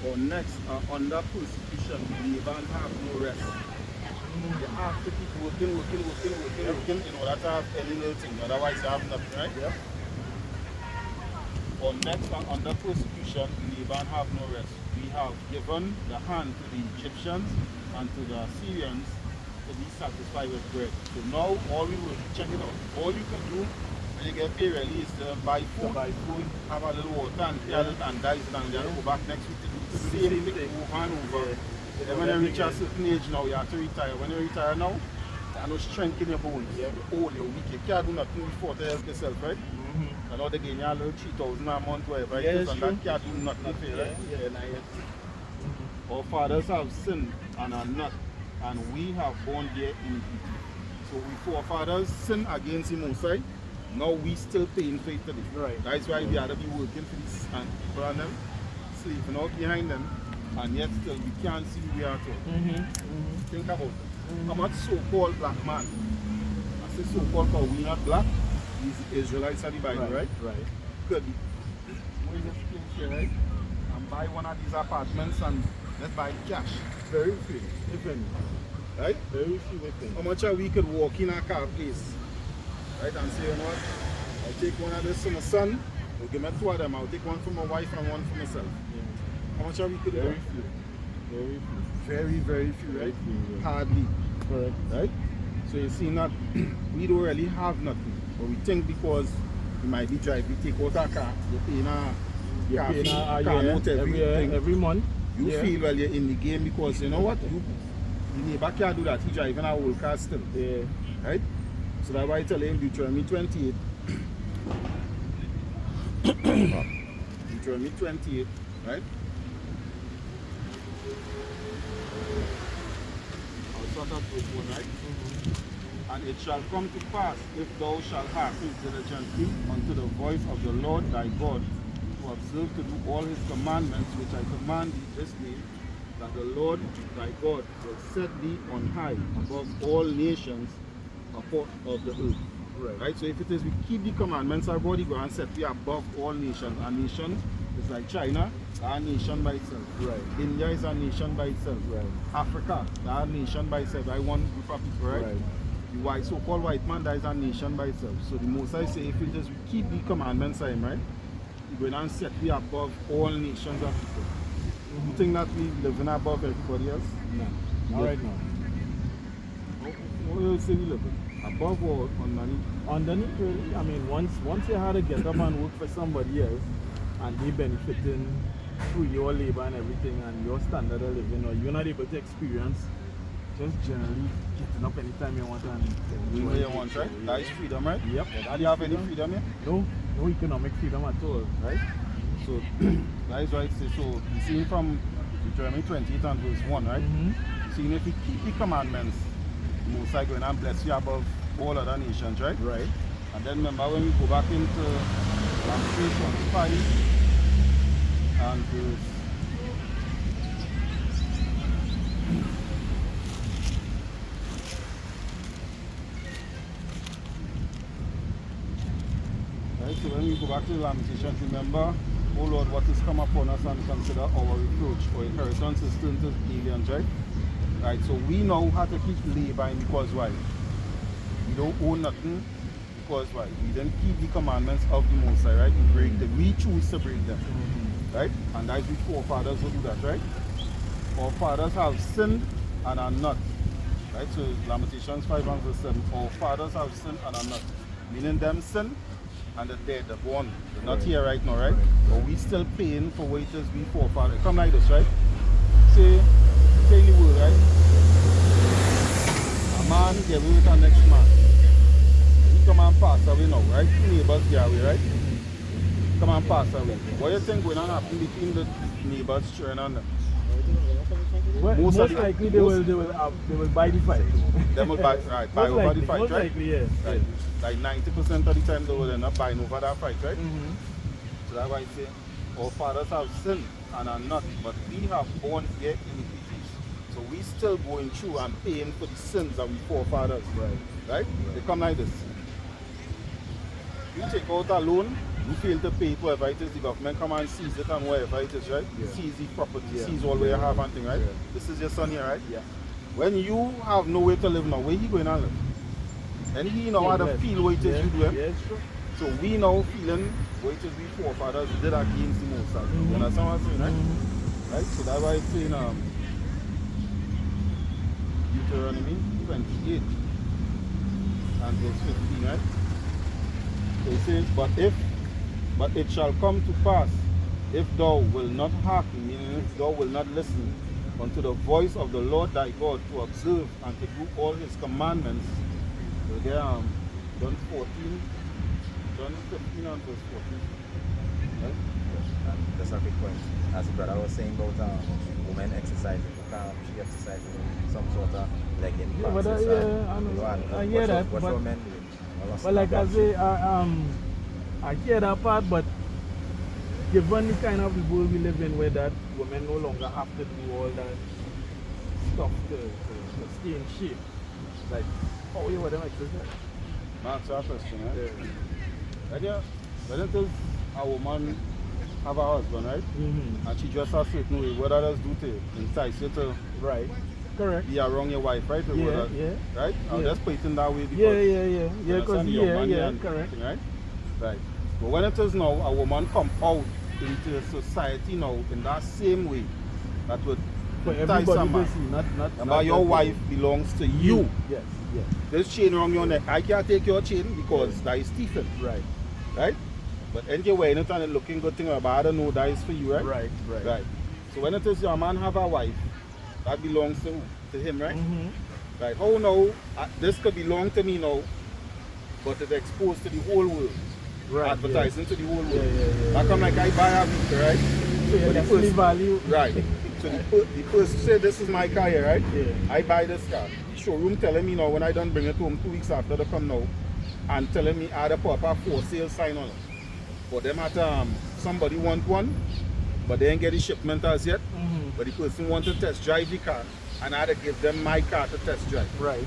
Or next, under persecution, Laban have no rest. You have to keep working in order to have any little thing. Otherwise, you have nothing, right? Yep. Or next, under persecution, Laban have no rest. We have given the hand to the Egyptians and to the Assyrians to be satisfied with bread. So now, all we will check it out. All you can do when you get paid really is to buy food, have a little water and dice it, and then go back next week to do the same thing over and over. Then when you reach a certain age now, you have to retire. When you retire now, you have no strength in your bones. You're old, you're weak. You can't do nothing before to help yourself, right? And now they gain you a little 3,000 a month, whatever it is, and that can't do nothing for you, right? Our fathers have sinned and are not, and we have borne their iniquity. So we forefathers sin against the Most High. Now we still paying for it today. Right. That's why we had to be working for these and people and them, sleeping out behind them, and yet still we can't see who we are to. Think about it. How much so-called black man? I say so-called because we not black. These Israelites are the Bible, right? Right. Could be. We just place here, right? And buy one of these apartments and let's buy cash. Very few, if any. Right? Very few, if any. How much are we could walk in a car place? Right, and say, you know what? I'll take one of this for my son, I'll give me two of them, I'll take one for my wife and one for myself. How much are we could do? Very few. Very few. Very few, right? Very few, yeah. Hardly. Correct. Right? So you see that we don't really have nothing. But we think because we might be driving, we take out our car, you're paying a car note every month. You feel well you're in the game because you know what? The neighbor can't do that, he's driving a old car still. Yeah. Right? So that's why I tell him Deuteronomy 28. Deuteronomy 28, right? I'll start that with one, right? And it shall come to pass, if thou shalt hearken diligently unto the voice of the Lord thy God, to observe to do all his commandments which I command thee this day, that the Lord thy God will set thee on high above all nations of the earth. Right? So if it is we keep the commandments of God, he go and set we above all nations. A nation is like China, a nation by itself. Right. India is a nation by itself. Right. Africa, a nation by itself. I one group of people, right? Right. The white so-called white man, that is a nation by itself. So the Most I say, if it is we keep the commandments of him, right? He go and set we above all nations of people. You think that we live in above everybody else? No. Not right now. What do you say we live in? Above or underneath? Underneath, really. I mean, once you had to get up and work for somebody else, and they benefiting through your labor and everything, and your standard of living, or you're not able to experience just generally getting up anytime you want and Doing what you want, right? That is freedom, right? Yep. Do you have any freedom here? No economic freedom at all, right? So that is why it says, so you see from Deuteronomy 28 and verse 1, right? See, if you keep the commandments, the Most High going and bless you above all other nations, right? Right. And then remember when we go back into Lamentations 5 and verse right, so when we go back to the Lamentations, remember, oh Lord, what is come upon us, and consider our reproach, for inheritance is turned to aliens, right? Right, so we know how to keep laboring because why? We don't own nothing because why? We didn't keep the commandments of the Most High, right? We break them. We choose to break them, right? And that's the forefathers who do that, right? Our fathers have sinned and are not, right? So Lamentations 5 and verse 7. Our fathers have sinned and are not, meaning them sin and they're dead, they're born. They're not here right now, right? But we still paying for what it is we forefathers. Come like this, right? Say the word, right? A man gave away with the next man. He come and pass away now, right? Neighbors get away, right? Come and pass away. What do you think going to happen between the neighbors, children and them? Well, most likely they will buy the fight. They will buy, right, buy over the fight, most right? likely, yes. Right. Like 90% of the time they will end up buying over that fight, right? So that's why I say our fathers have sinned and are not, but we have borne their iniquities. So we still going through and paying for the sins of we forefathers. Right? They come like this. You take out a loan You fail to pay it, whatever it is, the government come and seize it and whatever it is, right? Yeah. Seize the property, Yeah. seize all where you have and thing, right? Yeah. This is your son here, right? Yeah. When you have nowhere to live now, where he going to live? And he know how to Yes. feel what it is Yeah. you do him. Yes, sure. So we now feeling what it is we forefathers did against the Most High. You understand what I'm saying, right? Right? So that's why it's saying Deuteronomy 28 and verse 15, right? So it says, but it shall come to pass, if thou wilt not hearken, meaning if thou wilt not listen unto the voice of the Lord thy God, to observe and to do all his commandments. So there, John 15 and verse 14. Right? That's a big point. As the brother was saying about women exercising, she exercises in some sort of legging Yeah, but classes. I hear that. What's But, what men doing? but like I say, I hear that part, but given the kind of world we live in where that women no longer have to do all that stuff to stay in shape, like, how you want them exercise? That's our question, right? Yeah. Right here, when it is a woman have a husband, right? And she just a certain way, what others do to entice you to Right. Correct. be around your wife, right? Or Yeah, whether- yeah. Right? I'll Yeah. just put it in that way because Yeah, you because understand your money yeah, and correct. everything, right? Right. But when it is now a woman come out into society now in that same way, that would For entice everybody a to man. see, not But your just wife belongs to you. Yes, yes. This chain around your neck, I can't take your chain because that is thieving, Right. right? But ain't you wearing it and it looking good thing, but I don't know that is for you, right? Right. Right. So when it is your man have a wife, that belongs to him, right? Right. How now, this could belong to me now, but it's exposed to the whole world. Right. Advertising to the whole world. Yeah. That come like I buy a vehicle, right? So you But the can see first- value. Right. So the person say this is my car here, right? Yeah. I buy this car. The showroom telling me now when I done bring it home 2 weeks after they come now and telling me I had a proper for sale sign on it. But them at somebody want one, but they ain't get the shipment as yet. But the person want to test drive the car and I had to give them my car to test drive. Right.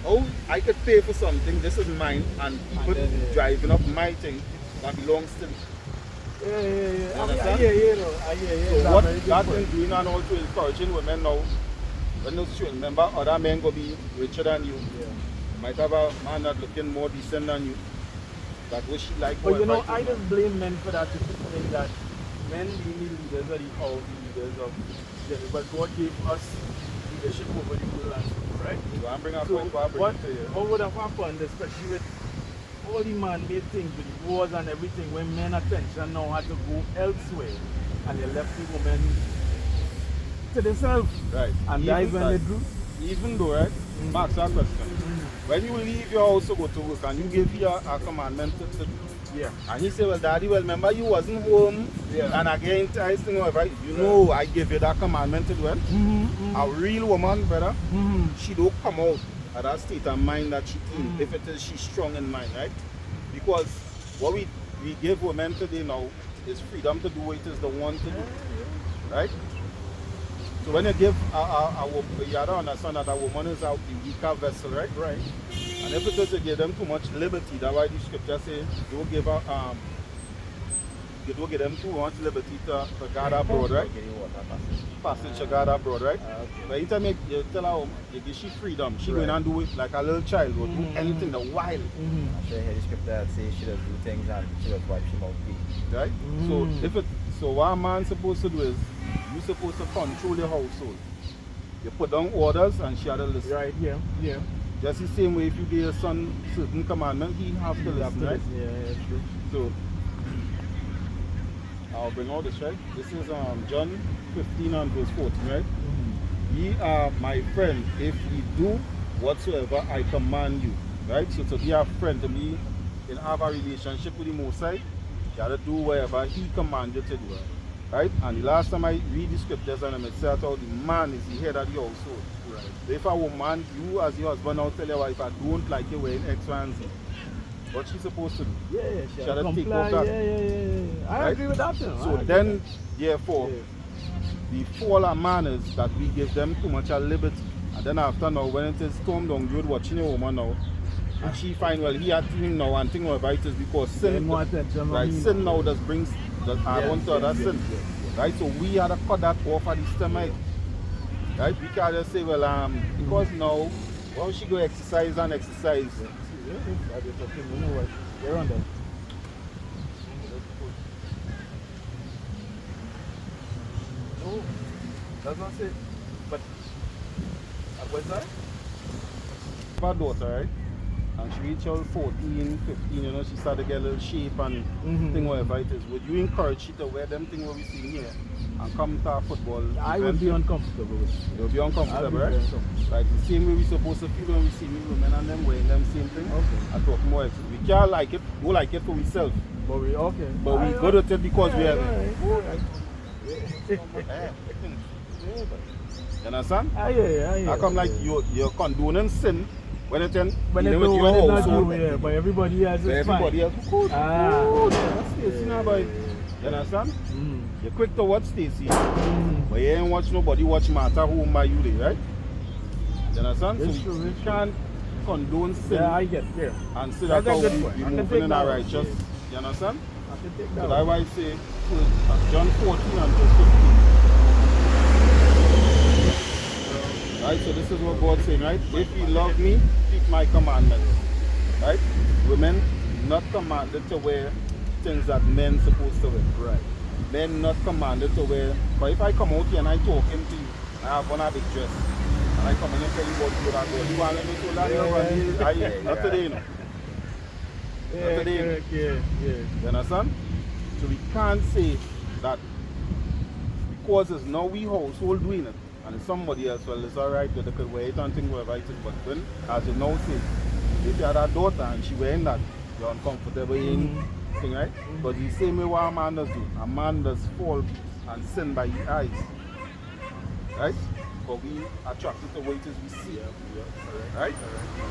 Oh, I could pay for something, this is mine, and people then, driving up my thing that belongs to me. Yeah. I understand? hear. So what that been doing and also encouraging women now, when those children, remember other men go be richer than you. Yeah. Might have a man that looking more decent than you. That what she like. But you know, whatever I it is. just blame men for that. To think that men being the leaders are the powerful leaders of the but God gave us leadership over the world and stuff, right? So I'm bringing a So point for I bring what it to you. would have happened, especially with all the man-made things, with the wars and everything, when men attention now had to go elsewhere, and they left the women to themselves. Right. And that is when they drew. Even though, right? Max, that question. When you leave your house to go to work and you give your a commandment to do. Yeah. And he said, well, Daddy, well, remember you wasn't home. Yeah. And again, enticing whatever. You know, I give you that commandment to do it. A real woman, brother, she don't come out of that state of mind that she in, if it is she's strong in mind, right? Because what we give women today now is freedom to do what it is the one to do, right? So when you give you have to understand that a woman is out the weaker vessel, right? Right. And if it is you give them too much liberty, that's why the scripture says don't give you don't give them too much liberty to guard abroad, right? Passage to guard abroad, right? But anytime you tell her you give she freedom, she going and do it like a little child will do anything the while. I should hear the scripture that says she does do things and she does wipe she mouth clean. Right? So what a man supposed to do is you supposed to control your household. You put down orders and she had to listen. Right, yeah. Just the same way if you give your son certain commandment, he have to listen, right? Yeah, true. So I'll bring all this, right? This is John 15 and verse 14, right? Ye are my friend if ye do whatsoever I command you, right? So to be a friend, to be in have a relationship with the Most High, you gotta do whatever He command you to do, right? And the last time I read the scriptures and I said how the man is the head of the household. Right. So if a woman, you as your husband now tell your wife, I don't like you wearing X, Y, and Z, what she supposed to do? Yeah, She she had to had to take comply. off that. Yeah. I Right? agree with that. You know. So then, therefore, the fall of man is that we give them too much liberty. And then after now, when it is storm down, you're watching your woman now, And she find, well, he had him now and thing about it is because Pay sin, more attention. right, sin now just brings the add on to other sin. Right, so we had to cut that off at the stomach. Right, we can't just say, well, because now, well, she go exercise and exercise. They're on that. No, that's not it. But, what's that? My daughter, right? And she reached out 14, 15, you know, she started to get a little shape and thing whatever it is. Would you encourage her to wear them things what we see here and come to our football I event? would be uncomfortable with it. You'll be uncomfortable, right? Very uncomfortable. Right, the same way we supposed to feel when we see new women and them wearing them same thing. Okay. I talk more. We can't like it, we like it for ourselves. But we okay. But we good at it because we have it. You You understand? yeah. How come like you're condoning sin when it's in When dealing it's with not your you, household? yeah, but everybody else is Everybody fine. else good. That's Stacey now, boy. You understand? You're quick to watch Stacey, but you ain't watch nobody watch matter who by you there, right? You understand? It's So true, we it's true. can't condone sin Yeah, I get yeah. and say That's that's a how good we point. I can moving take in that our one, righteous. yeah. You understand? I can take So that that's one. why I say John 14 and verse 15. Right, so this is what God's saying, right? If you love me, keep my commandments. Right? Women not commanded to wear things that men supposed to wear. Right. Men not commanded to wear. But if I come out here and I talking to you, I have on a big dress, and I come in and tell you what you are going, you want to let me so that not today, you know. Yeah, today. correct, yeah. You understand? So we can't say that because it's now we household doing it and it's somebody else, well, it's alright, they could wear it and think whatever it is. But when, as you now say, if you had a daughter and she wearing that, you're uncomfortable in thing, right? But the same way what a man does do, a man does fall and sin by his eyes. Right? But we attracted to what it is we see. Right?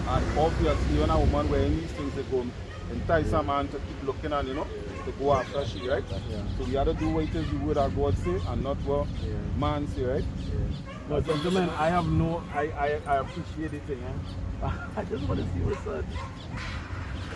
And obviously when a woman wearing these things, they go entice a man to keep looking and, you know, to go after she, right? So we have to do what it is the word of God say and not what man say, right? No, gentlemen, I have no, I appreciate it, I just want to see what's up.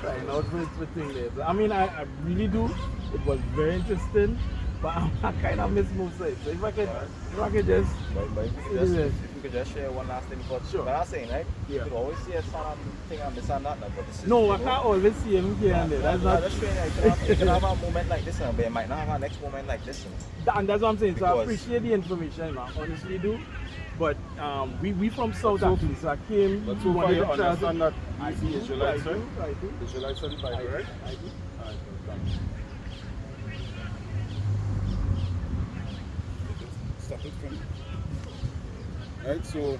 Trying out for thing there. I mean, I really do. It was very interesting, but I kind of miss most of it. So if I could just, But if we could just share one last thing, but Sure. But I'm saying, right? Yeah. You could always see a thing and this and that, but this is no, I can't always see him here and there. That's not, just showing you can have a moment like this, but you might not have a next moment like this. and that's what I'm saying. So I Because- appreciate the information, I honestly do. But we from South so- Africa, so I came. But so far wanted you to try to- understand that I you do, see Israelites, right? I do. Israelites are the Bible, right? I do. Alright, thanks. Stop it from. Right, so